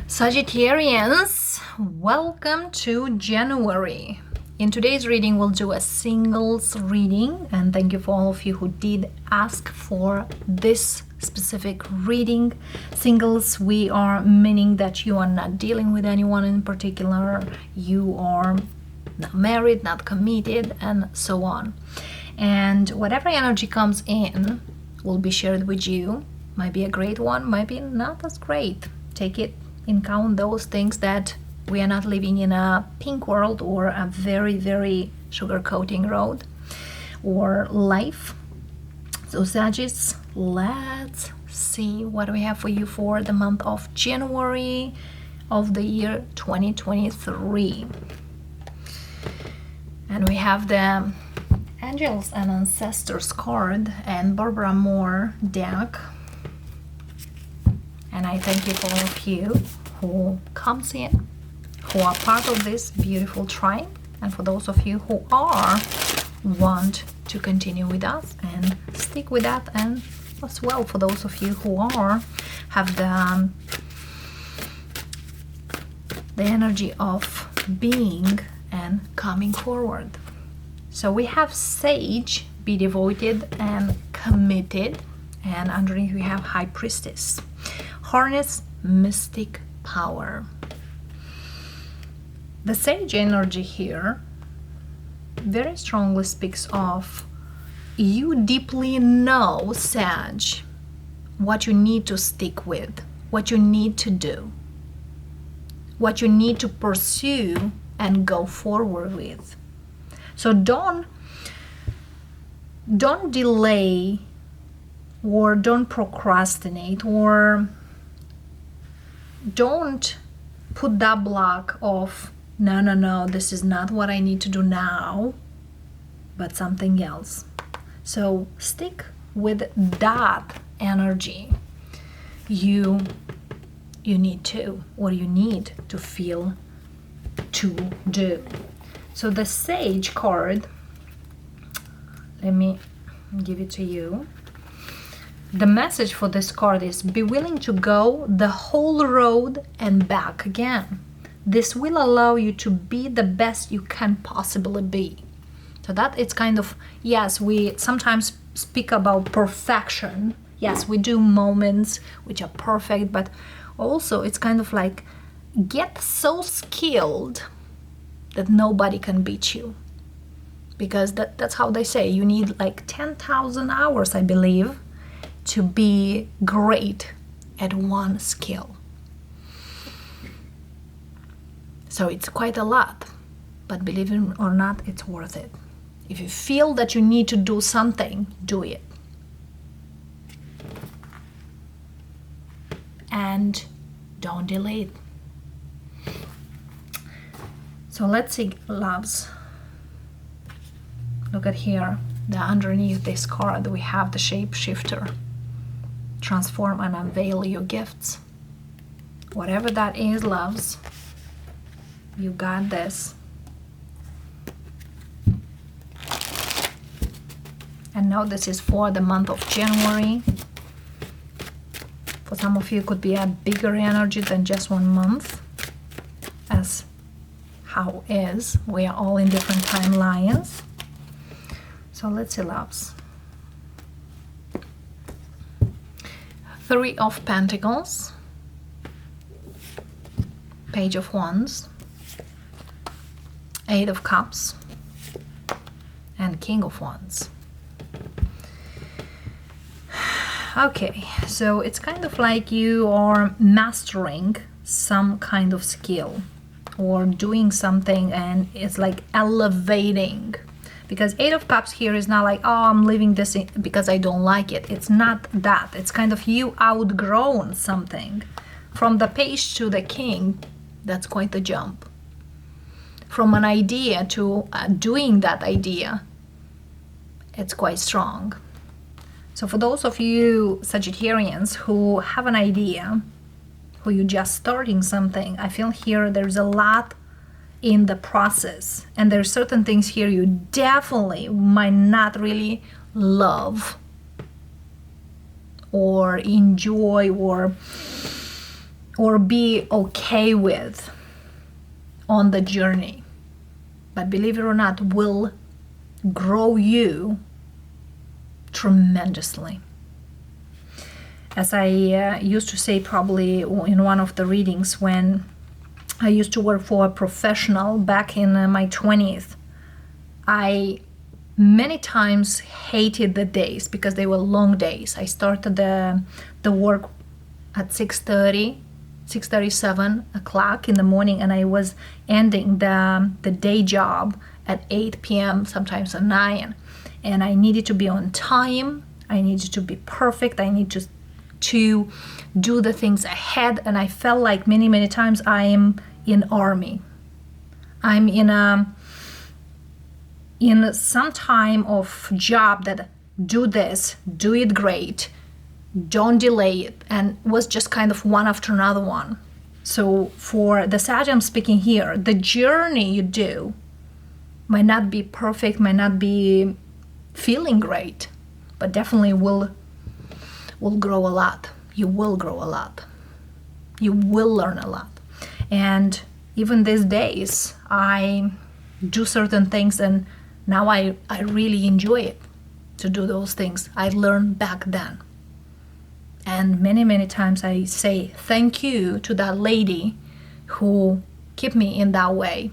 Sagittarians, welcome to January. In today's reading, we'll do a singles reading, and thank you for all of you who did ask for this specific reading. Singles, we are meaning that you are not dealing with anyone in particular, you are not married, not committed, and so on. And whatever energy comes in will be shared with you. Might be a great one, might be not as great. Take it in count, those things that we are not living in a pink world or a very sugar-coating road or life. So Sagittarius, let's see what we have for you for the month of January of the year 2023. And we have the Angels and Ancestors card and Barbara Moore deck. And I thank you for all of you who comes in, who are part of this beautiful tribe, and for those of you who want to continue with us and stick with that, and as well for those of you who have the energy of being and coming forward. So we have Sage, be devoted and committed, and underneath we have High Priestess. Harness mystic power. The Sage energy here very strongly speaks of you deeply know, Sag, what you need to stick with, what you need to do, what you need to pursue and go forward with. So don't delay or don't procrastinate or don't put that block of no, this is not what I need to do now, but something else. So stick with that energy you need to, or you need to feel to do. So the Sage card, let me give it to you. The message for this card is be willing to go the whole road and back again. This will allow you to be the best you can possibly be. So that it's kind of, yes, we sometimes speak about perfection. Yes, we do moments which are perfect, but also it's kind of like get so skilled that nobody can beat you. Because that's how they say, you need like 10,000 hours, I believe, to be great at one skill. So it's quite a lot, but believe it or not, it's worth it. If you feel that you need to do something, do it. And don't delay it. So let's see, loves. Look at here, underneath this card we have the shapeshifter. Transform and unveil your gifts. Whatever that is, loves, you got this. And now this is for the month of January. For some of you, it could be a bigger energy than just 1 month, as how is. We are all in different timelines. So let's see, loves. 3 of Pentacles, Page of Wands, 8 of Cups, and King of Wands. Okay, so it's kind of like you are mastering some kind of skill or doing something, and it's like elevating. Because 8 of Cups here is not like, oh, I'm leaving this because I don't like it. It's not that. It's kind of you outgrown something. From the Page to the King, that's quite the jump. From an idea to doing that idea, it's quite strong. So for those of you Sagittarians who have an idea, who you're just starting something, I feel here there's a lot in the process, and there's certain things here you definitely might not really love or enjoy or or be okay with on the journey, but believe it or not, will grow you tremendously. As I used to say probably in one of the readings, when I used to work for a professional back in my 20s, I many times hated the days because they were long days. I started the work at 6:30, 6:37 o'clock in the morning, and I was ending the day job at 8 p.m., sometimes at 9. And I needed to be on time. I needed to be perfect. I need to do the things ahead. And I felt like many times I am in army. I'm in some time of job that do this, do it great, don't delay it, and was just kind of one after another one. So for the Sag I'm speaking here, the journey you do might not be perfect, might not be feeling great, but definitely will grow a lot. You will grow a lot. You will learn a lot. And even these days, I do certain things, and now I really enjoy it to do those things I learned back then. And many times I say thank you to that lady who kept me in that way.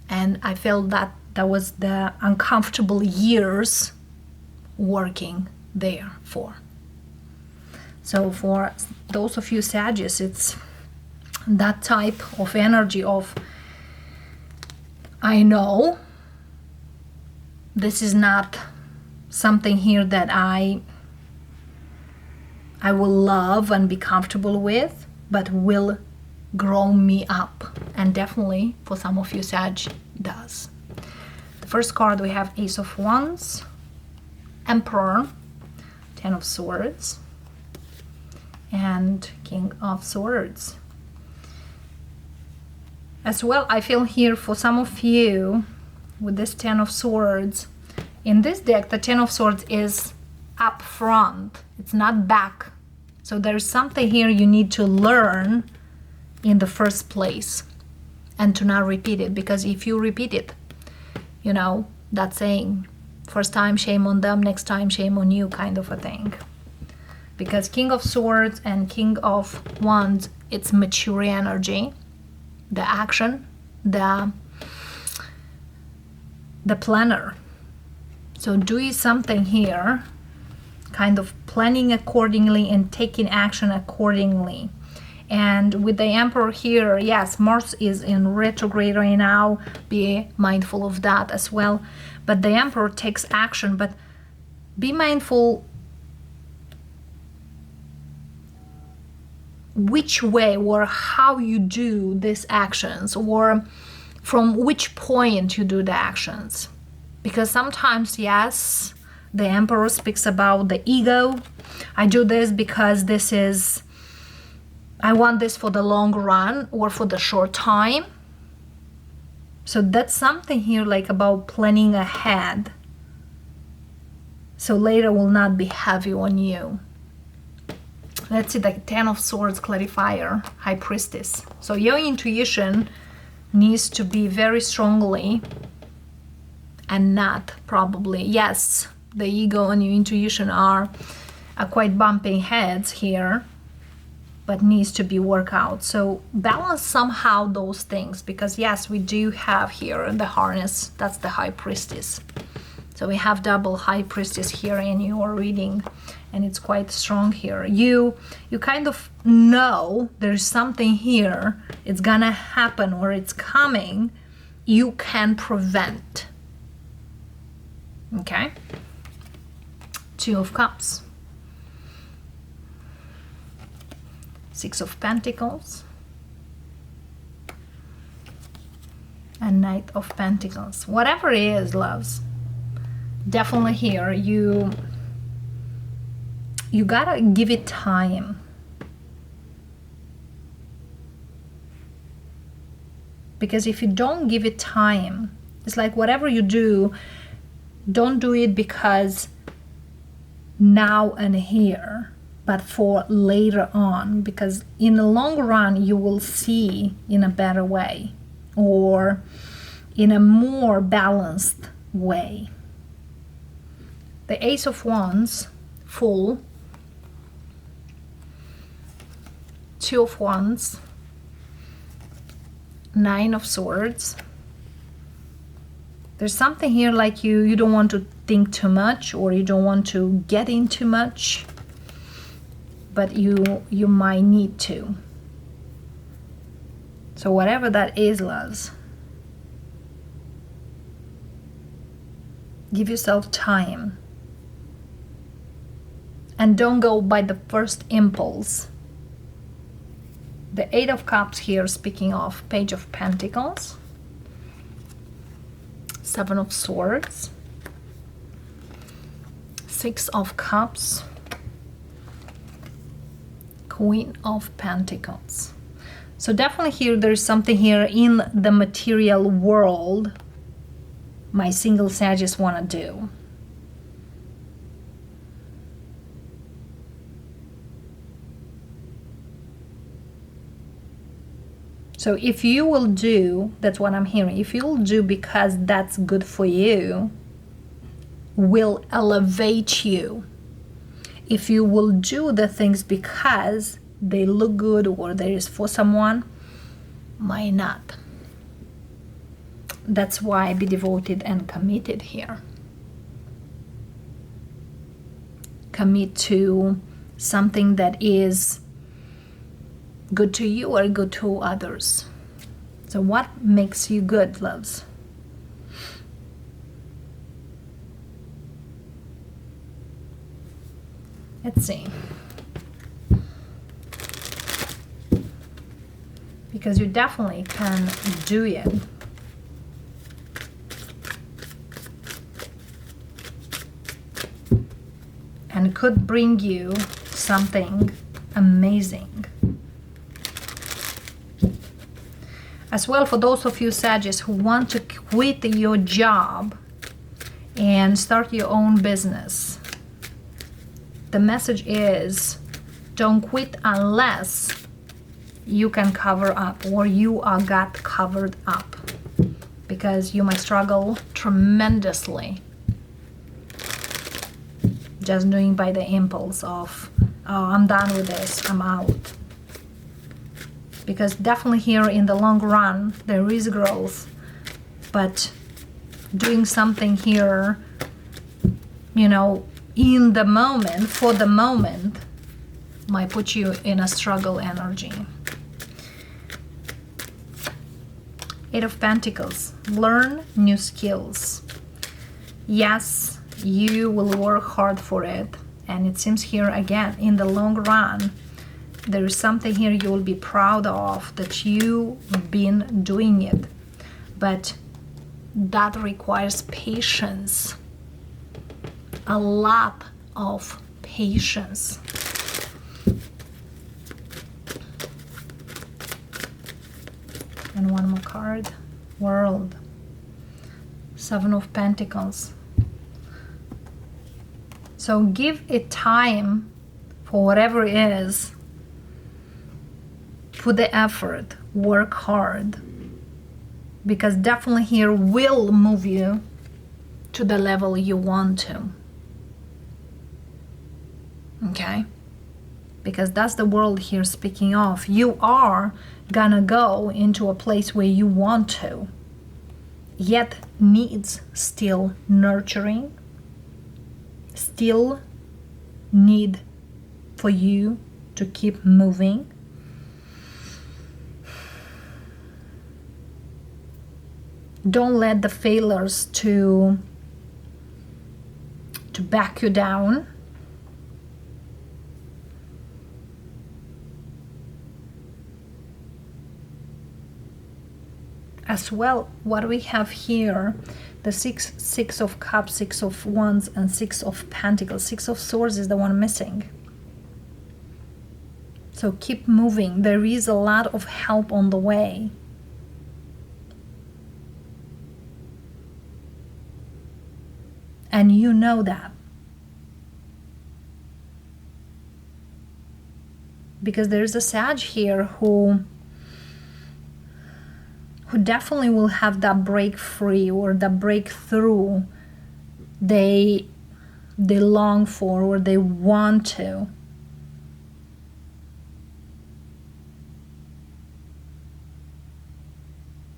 And I felt that was the uncomfortable years working there for. So for those of you Sagittarius, it's that type of energy of, I know this is not something here that I will love and be comfortable with, but will grow me up. And definitely for some of you Sag does. The first card we have Ace of Wands, Emperor, Ten of Swords, and King of Swords. As well, I feel here for some of you with this Ten of Swords, in this deck the Ten of Swords is up front, it's not back. So there's something here you need to learn in the first place and to not repeat it, because if you repeat it, you know, that saying, first time shame on them, next time shame on you kind of a thing. Because King of Swords and King of Wands, it's mature energy, the action, the planner. So doing something here, kind of planning accordingly and taking action accordingly. And with the Emperor here, yes, Mars is in retrograde right now. Be mindful of that as well. But the Emperor takes action, but be mindful which way or how you do these actions, or from which point you do the actions. Because sometimes, yes, the Emperor speaks about the ego. I do this because I want this for the long run or for the short time. So that's something here like about planning ahead. So later will not be heavy on you. Let's see the Ten of Swords clarifier, High Priestess. So your intuition needs to be very strongly, and not probably, yes, the ego and your intuition are quite bumping heads here, but needs to be worked out. So balance somehow those things, because yes, we do have here the harness, that's the High Priestess. So we have double High Priestess here in your reading, and it's quite strong here. You kind of know there's something here, it's gonna happen or it's coming, you can prevent. Okay? Two of Cups, Six of Pentacles, and Knight of Pentacles. Whatever it is, loves, definitely here you gotta give it time. Because if you don't give it time, it's like whatever you do, don't do it because now and here. but for later on, because in the long run you will see in a better way or in a more balanced way. The Ace of Wands, Fool, Two of Wands, Nine of Swords. There's something here like you don't want to think too much, or you don't want to get in too much, but you might need to. So whatever that is, loves, give yourself time and don't go by the first impulse. The Eight of Cups here, speaking of Page of Pentacles, Seven of Swords, Six of Cups, Queen of Pentacles. So definitely here there's something here in the material world my single Sagittarius want to do. So if you will do, that's what I'm hearing, if you'll do because that's good for you, will elevate you. If you will do the things because they look good or there is for someone, might not. That's why be devoted and committed here. Commit to something that is good to you or good to others. So what makes you good, loves? Let's see. Because you definitely can do it. And it could bring you something amazing. As well, for those of you Sagittarius who want to quit your job and start your own business, the message is don't quit unless you can cover up or you are got covered up, because you might struggle tremendously just doing by the impulse of, oh, I'm done with this, I'm out. Because definitely here in the long run there is growth, but doing something here, you know, in the moment, for the moment, might put you in a struggle energy. Eight of Pentacles, learn new skills. Yes, you will work hard for it, and it seems here again in the long run there is something here you will be proud of, that you've been doing it, but that requires patience, a lot of patience. And one more card, World, Seven of Pentacles. So give it time for whatever it is. Put the effort, work hard, because definitely here will move you to the level you want to. Okay? Because that's the world here speaking of. You are gonna go into a place where you want to, yet needs still nurturing, still need for you to keep moving. Don't let the failures to back you down. As well, what we have here, the six of Cups, Six of Wands, and Six of Pentacles. Six of Swords is the one missing. So keep moving. There is a lot of help on the way. And you know that. because there's a Sag here who definitely will have that break free or that breakthrough they long for or they want to.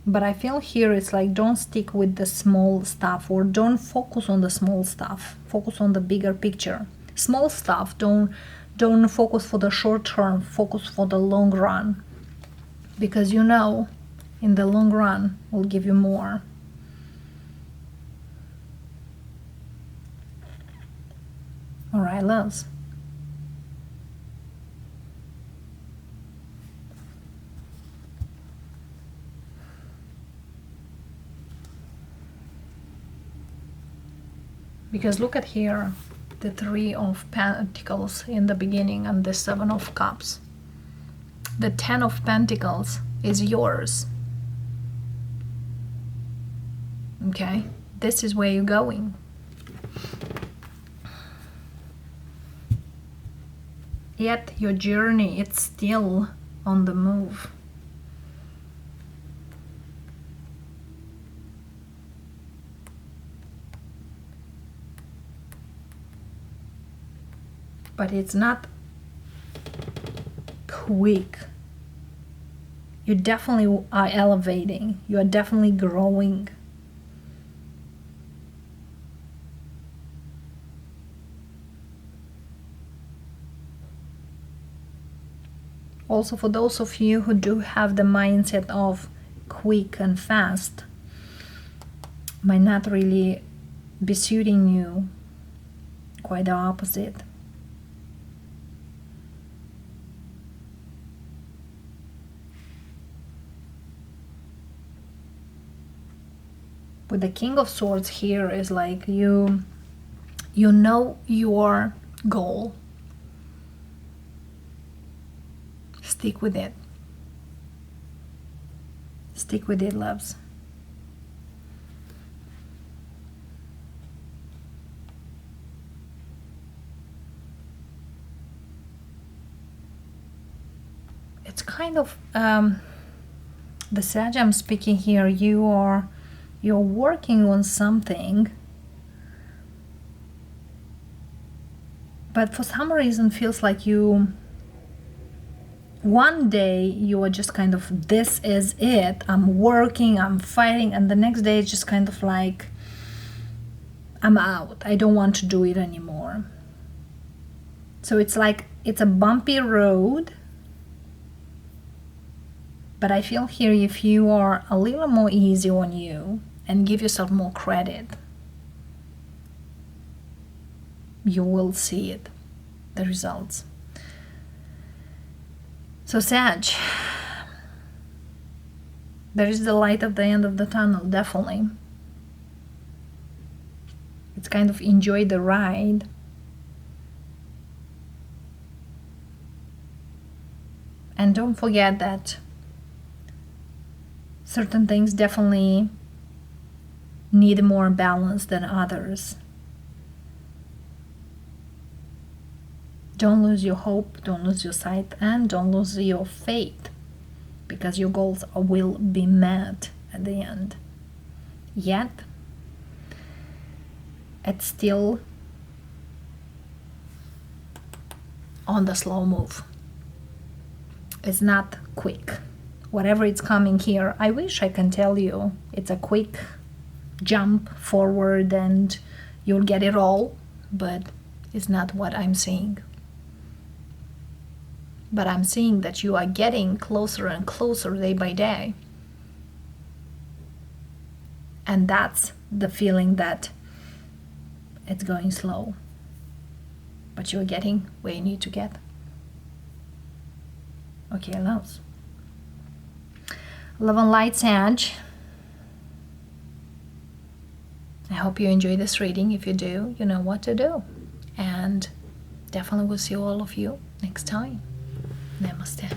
But I feel here it's like, don't stick with the small stuff, or don't focus on the small stuff. Focus on the bigger picture. Small stuff, don't focus for the short term, focus for the long run. Because you know, in the long run will give you more. All right, loves. Because look at here, the 3 of Pentacles in the beginning and the 7 of Cups. The 10 of Pentacles is yours. Okay, this is where you're going. Yet your journey, it's still on the move. But it's not quick. You definitely are elevating. You are definitely growing. Also, for those of you who do have the mindset of quick and fast, might not really be suiting you. Quite the opposite. With the King of Swords here is like you know your goal. Stick with it. Stick with it, loves. It's kind of the Sag I'm speaking here, you're working on something, but for some reason feels like one day you are just kind of, this is it, I'm working, I'm fighting, and the next day it's just kind of like, I'm out, I don't want to do it anymore. So it's like, it's a bumpy road, but I feel here if you are a little more easy on you and give yourself more credit, you will see it, the results. So Sag, there is the light at the end of the tunnel, definitely. It's kind of enjoy the ride. And don't forget that certain things definitely need more balance than others. Don't lose your hope, don't lose your sight, and don't lose your faith, because your goals will be met at the end. Yet, it's still on the slow move. It's not quick. Whatever it's coming here, I wish I can tell you it's a quick jump forward and you'll get it all, but it's not what I'm seeing. But I'm seeing that you are getting closer and closer day by day. And that's the feeling that it's going slow, but you're getting where you need to get. Okay, loves. Love and light, Sag. I hope you enjoy this reading. If you do, you know what to do. And definitely will see all of you next time. Namaste.